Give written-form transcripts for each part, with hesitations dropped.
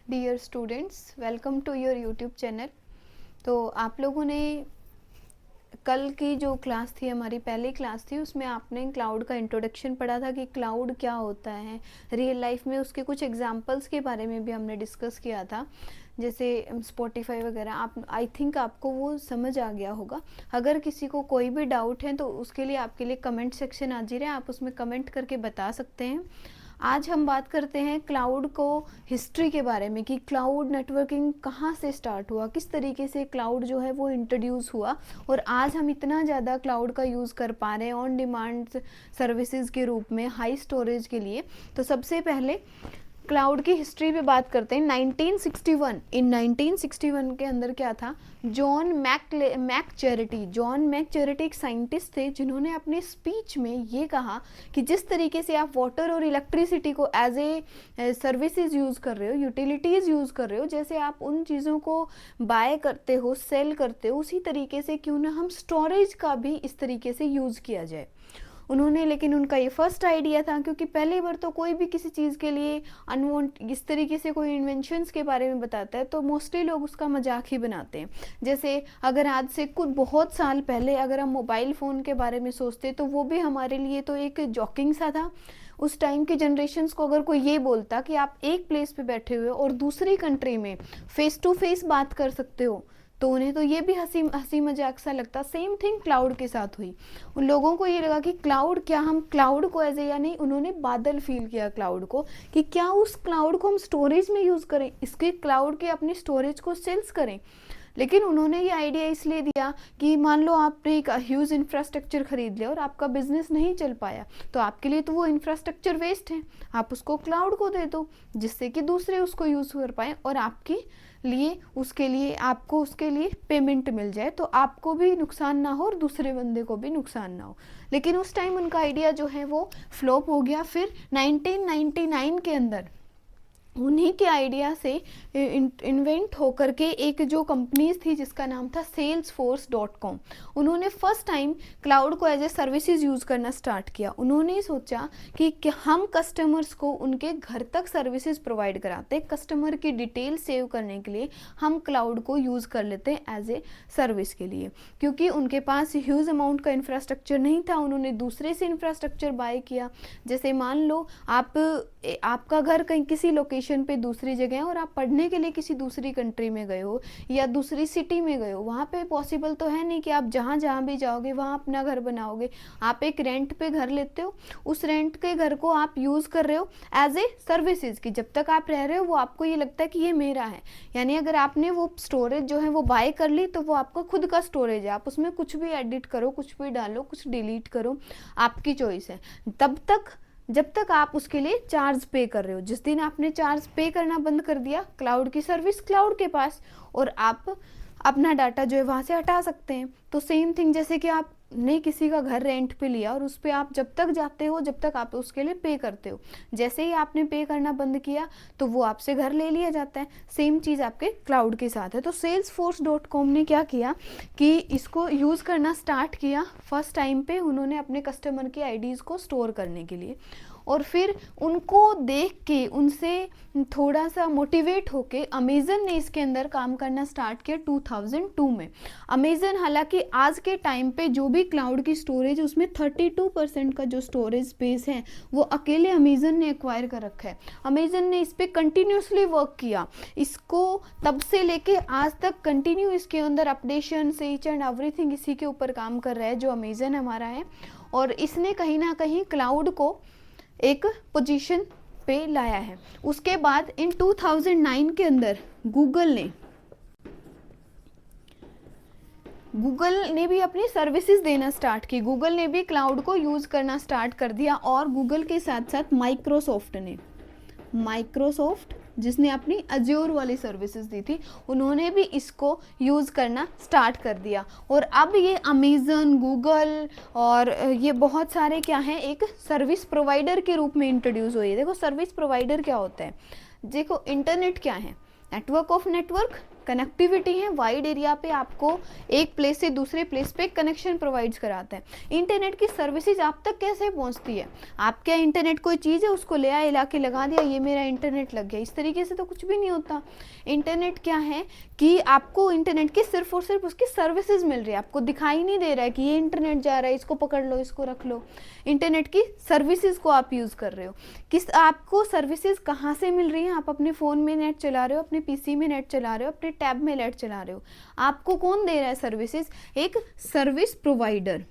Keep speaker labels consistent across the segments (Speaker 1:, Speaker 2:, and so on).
Speaker 1: Dear students, welcome to your YouTube channel. तो आप लोगों ने कल की जो क्लास थी, हमारी पहली क्लास थी, उसमें आपने क्लाउड का इंट्रोडक्शन पढ़ा था कि क्लाउड क्या होता है रियल लाइफ में। उसके कुछ एग्जांपल्स के बारे में भी हमने डिस्कस किया था, जैसे स्पॉटिफाई वगैरह। आप आई थिंक आपको वो समझ आ गया होगा। अगर किसी को कोई भी डाउट है तो उसके लिए आपके लिए कमेंट सेक्शन आज ही रहे, आप उसमें कमेंट करके बता सकते हैं। आज हम बात करते हैं क्लाउड को हिस्ट्री के बारे में कि क्लाउड नेटवर्किंग कहाँ से स्टार्ट हुआ, किस तरीके से क्लाउड जो है वो इंट्रोड्यूस हुआ और आज हम इतना ज़्यादा क्लाउड का यूज़ कर पा रहे हैं ऑन डिमांड सर्विसेज के रूप में, हाई स्टोरेज के लिए। तो सबसे पहले क्लाउड की हिस्ट्री पे बात करते हैं। 1961 के अंदर क्या था, जॉन मैकचैरिटी एक साइंटिस्ट थे जिन्होंने अपने स्पीच में ये कहा कि जिस तरीके से आप वाटर और इलेक्ट्रिसिटी को एज ए सर्विसेज यूज़ कर रहे हो, यूटिलिटीज़ यूज़ कर रहे हो, जैसे आप उन चीज़ों को बाय करते हो, सेल करते हो, उसी तरीके से क्यों ना हम स्टोरेज का भी इस तरीके से यूज़ किया जाए। उन्होंने, लेकिन उनका ये फर्स्ट आइडिया था, क्योंकि पहली बार तो कोई भी किसी चीज़ के लिए अनवांट इस तरीके से कोई इन्वेंशंस के बारे में बताता है तो मोस्टली लोग उसका मजाक ही बनाते हैं। जैसे अगर आज से कुछ बहुत साल पहले अगर हम मोबाइल फ़ोन के बारे में सोचते तो वो भी हमारे लिए तो एक जॉकिंग सा था। उस टाइम के जनरेशन्स को अगर कोई ये बोलता कि आप एक प्लेस पे बैठे हुए और दूसरी कंट्री में फेस टू फेस बात कर सकते हो, तो उन्हें तो ये भी हंसी मजाक सा लगता। सेम थिंग क्लाउड के साथ हुई। उन लोगों को ये लगा कि क्लाउड क्या, हम क्लाउड को एज ए, यानी उन्होंने बादल फील किया क्लाउड को, कि क्या उस क्लाउड को हम स्टोरेज में यूज़ करें, इसके क्लाउड के अपने स्टोरेज को सेल्स करें। लेकिन उन्होंने ये आइडिया इसलिए दिया कि मान लो आपने एक ह्यूज इंफ्रास्ट्रक्चर खरीद लिया और आपका बिजनेस नहीं चल पाया, तो आपके लिए तो वो इंफ्रास्ट्रक्चर वेस्ट है, आप उसको क्लाउड को दे दो जिससे कि दूसरे उसको यूज़ कर पाए और आपके लिए आपको उसके लिए पेमेंट मिल जाए, तो आपको भी नुकसान ना हो और दूसरे बंदे को भी नुकसान ना हो। लेकिन उस टाइम उनका आइडिया जो है वो फ्लॉप हो गया। फिर 1999 के अंदर उन्हीं के आइडिया से इन्वेंट होकर के एक जो कंपनीज थी जिसका नाम था salesforce.com, उन्होंने फर्स्ट टाइम क्लाउड को एज ए सर्विसेज यूज़ करना स्टार्ट किया। उन्होंने सोचा कि हम कस्टमर्स को उनके घर तक सर्विसेज प्रोवाइड कराते, कस्टमर की डिटेल सेव करने के लिए हम क्लाउड को यूज़ कर लेते हैं एज ए सर्विस के लिए, क्योंकि उनके पास ह्यूज अमाउंट का इंफ्रास्ट्रक्चर नहीं था। उन्होंने दूसरे से इंफ्रास्ट्रक्चर बाय किया। जैसे मान लो आपका घर कहीं किसी लोकेशन पे दूसरी जगह है और आप पढ़ने के लिए किसी दूसरी कंट्री में गए हो या दूसरी सिटी में गए हो, वहाँ पे पॉसिबल तो है नहीं कि आप जहाँ भी जाओगे वहाँ अपना घर बनाओगे। आप एक रेंट पे घर लेते हो, उस रेंट के घर को आप यूज़ कर रहे हो एज ए सर्विसेज की। जब तक आप रह रहे हो वो आपको ये लगता है कि ये मेरा है, यानी अगर आपने वो स्टोरेज जो है वो बाय कर ली तो वो आपका खुद का स्टोरेज है, आप उसमें कुछ भी एडिट करो, कुछ भी डालो, कुछ डिलीट करो, आपकी चॉइस है। जब तक आप उसके लिए चार्ज पे कर रहे हो। जिस दिन आपने चार्ज पे करना बंद कर दिया, क्लाउड की सर्विस क्लाउड के पास, और आप अपना डाटा जो है वहाँ से हटा सकते हैं। तो सेम थिंग, जैसे कि आपने किसी का घर रेंट पे लिया और उस पर आप जब तक जाते हो, जब तक आप उसके लिए पे करते हो, जैसे ही आपने पे करना बंद किया तो वो आपसे घर ले लिया जाता है। सेम चीज़ आपके क्लाउड के साथ है। तो salesforce.com ने क्या किया कि इसको यूज़ करना स्टार्ट किया। फर्स्ट टाइम पे उन्होंने अपने कस्टमर की आईडीज़ को स्टोर करने के लिए, और फिर उनको देख के, उनसे थोड़ा सा मोटिवेट होके अमेज़न ने इसके अंदर काम करना स्टार्ट किया 2002 में। अमेज़न, हालांकि आज के टाइम पे जो भी क्लाउड की स्टोरेज है उसमें 32% का जो स्टोरेज स्पेस है वो अकेले अमेज़न ने एक्वायर कर रखा है। अमेज़न ने इस पर कंटिन्यूसली वर्क किया, इसको तब से लेके आज तक कंटिन्यू इसके अंदर अपडेशन से ईच एंड एवरीथिंग इसी के ऊपर काम कर रहा है जो अमेज़न हमारा है। और इसने कहीं ना कहीं क्लाउड को एक पोजीशन पे लाया है। उसके बाद इन 2009 के अंदर गूगल ने भी अपनी सर्विसेज देना स्टार्ट की। गूगल ने भी क्लाउड को यूज़ करना स्टार्ट कर दिया, और गूगल के साथ साथ माइक्रोसॉफ्ट जिसने अपनी अज्योर वाली सर्विसेज दी थी, उन्होंने भी इसको यूज़ करना स्टार्ट कर दिया। और अब ये अमेज़न, गूगल और ये बहुत सारे क्या हैं, एक सर्विस प्रोवाइडर के रूप में इंट्रोड्यूस हुई है। देखो सर्विस प्रोवाइडर क्या होता है, देखो इंटरनेट क्या है, नेटवर्क ऑफ नेटवर्क, कनेक्टिविटी है, वाइड एरिया पे आपको एक प्लेस से दूसरे प्लेस पे कनेक्शन प्रोवाइड्स कराता है। इंटरनेट की सर्विसेज आप तक कैसे पहुंचती है? आप क्या इंटरनेट कोई चीज़ है उसको ले आए, ला के लगा दिया, ये मेरा इंटरनेट लग गया, इस तरीके से तो कुछ भी नहीं होता। इंटरनेट क्या है कि आपको इंटरनेट की सिर्फ और सिर्फ उसकी सर्विसेज मिल रही है, आपको दिखाई नहीं दे रहा है कि ये इंटरनेट जा रहा है, इसको पकड़ लो, इसको रख लो। इंटरनेट की सर्विसेज को आप यूज़ कर रहे हो। किस आपको सर्विसेज कहाँ से मिल रही हैं? आप अपने फ़ोन में नेट चला रहे हो, अपने पीसी में नेट चला रहे हो, अपने टैब में नेट चला रहे हो। आपको कौन दे रहा है सर्विसेज? एक सर्विस प्रोवाइडर।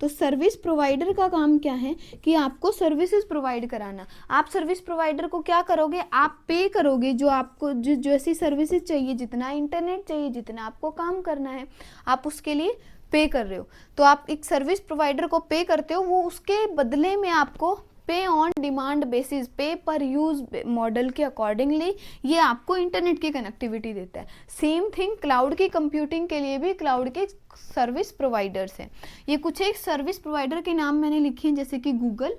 Speaker 1: तो सर्विस प्रोवाइडर का काम क्या है कि आपको सर्विसेज प्रोवाइड कराना। आप सर्विस प्रोवाइडर को क्या करोगे? आप पे करोगे, जो आपको जैसी सर्विसेज चाहिए, जितना इंटरनेट चाहिए, जितना आपको काम करना है, आप उसके लिए पे कर रहे हो। तो आप एक सर्विस प्रोवाइडर को पे करते हो, वो उसके बदले में आपको पे ऑन डिमांड बेसिस, पे पर यूज मॉडल के अकॉर्डिंगली ये आपको इंटरनेट की कनेक्टिविटी देता है। सेम थिंग क्लाउड की कंप्यूटिंग के लिए भी क्लाउड के सर्विस प्रोवाइडर्स हैं। ये कुछ एक सर्विस प्रोवाइडर के नाम मैंने लिखे हैं, जैसे कि गूगल,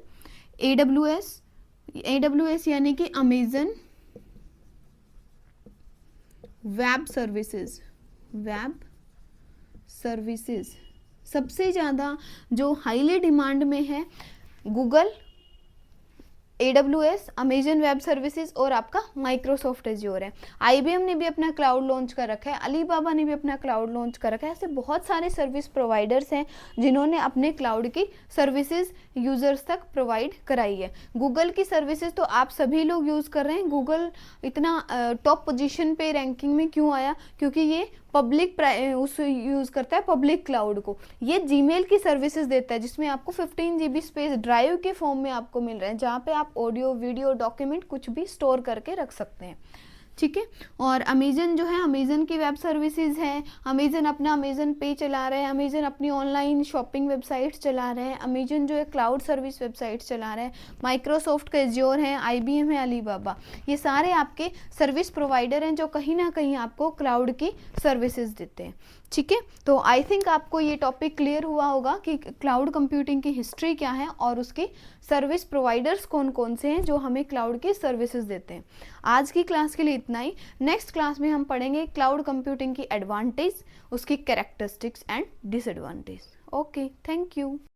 Speaker 1: AWS यानी कि अमेजन वेब सर्विसेज सबसे ज़्यादा जो हाईली डिमांड में है, Google, AWS, Amazon web services और आपका माइक्रोसॉफ्ट एज्योर है। IBM ने भी अपना क्लाउड लॉन्च कर रखा है, अलीबाबा ने भी अपना क्लाउड लॉन्च कर रखा है। ऐसे बहुत सारे सर्विस प्रोवाइडर्स हैं जिन्होंने अपने क्लाउड की सर्विसेज यूजर्स तक प्रोवाइड कराई है। गूगल की सर्विसेज तो आप सभी लोग यूज़ कर रहे हैं। गूगल इतना टॉप पोजीशन पे रैंकिंग में क्यों आया? क्योंकि ये पब्लिक उस यूज़ करता है पब्लिक क्लाउड को। ये जीमेल की सर्विसेज देता है, जिसमें आपको 15 GB स्पेस ड्राइव के फॉर्म में आपको मिल रहा है, जहाँ पे आप ऑडियो, वीडियो, डॉक्यूमेंट कुछ भी स्टोर करके रख सकते हैं। ठीक है। और अमेजन जो है, अमेजन की वेब सर्विसेज है। अमेजन अपना अमेजन पे चला रहे हैं, अमेजन अपनी ऑनलाइन शॉपिंग वेबसाइट चला रहे हैं, अमेजन जो है क्लाउड सर्विस वेबसाइट चला रहे हैं, माइक्रोसॉफ्ट का एज्योर है, IBM है, अलीबाबा, ये सारे आपके सर्विस प्रोवाइडर हैं जो कहीं ना कहीं आपको क्लाउड की सर्विसेज देते हैं। ठीक है। तो आई थिंक आपको ये टॉपिक क्लियर हुआ होगा कि क्लाउड कंप्यूटिंग की हिस्ट्री क्या है और उसकी सर्विस प्रोवाइडर्स कौन कौन से हैं जो हमें क्लाउड की सर्विसेज देते हैं। आज की क्लास के लिए इतना ही। नेक्स्ट क्लास में हम पढ़ेंगे क्लाउड कंप्यूटिंग की एडवांटेज, उसकी characteristics and disadvantage. Okay, thank you.